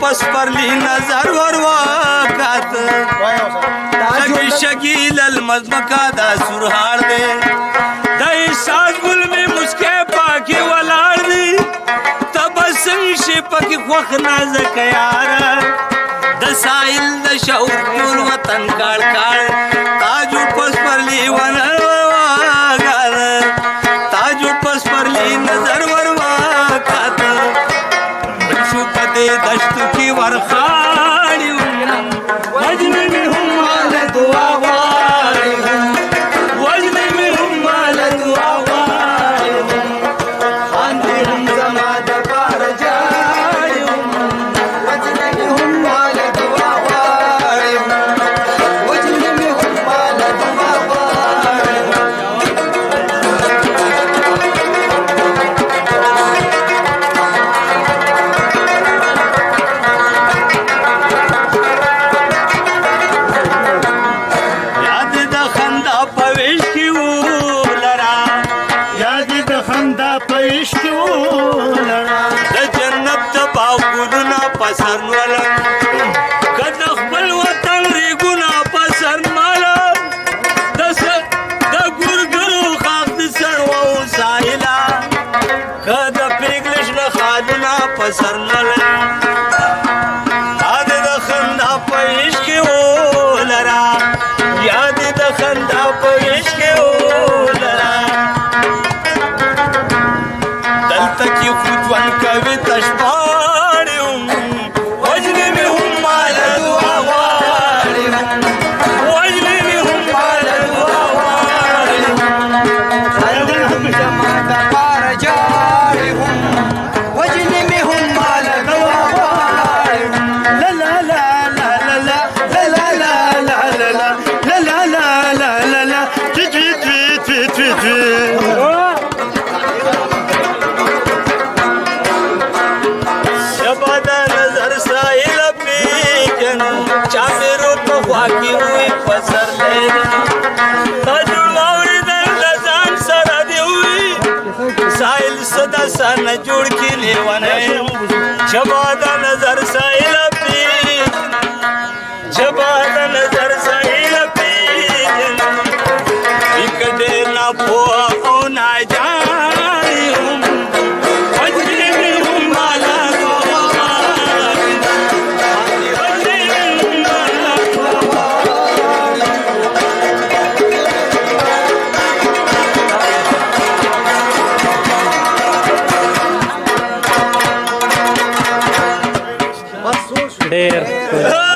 پس پرلی نظر ورواکات شگی شگی للمزمکا دا سرحار دے دا احساس گل میں مسکے پاکی والار دی تب سنگشی پاکی خوخ نازک یارا دا سائل دا شعور کول وطن کار کار تاجو پس پرلی ونرواکات تاجو پس پرلی نظر ورواکات بلشو پتے دشتو کی ورخاڑی وجن میں ہم مال دعا واری وجن میں ہم مال دعا واری خاندی ہم زماد پار جاری وجن میں ہم مال دعا واری وجن میں ہم مال دعا واری پسر ولن کد خپل وطن ریګونا پسر مالا دس د ګورګرو خاص سرو سایلا کد پیګلش نه خالنا پسر ولن یاد د خندا پېش کې ولرا یاد د خندا پېش کې ولرا دلته کې خوځوان کوي تشپا चामेरो तो वाकी हुई पसर ले ताजुल वावरी दन लजान सरा दी हुई साहिल सदा सा न जोड़ की लेवाने जबादा नजर साहिल अपनी जबा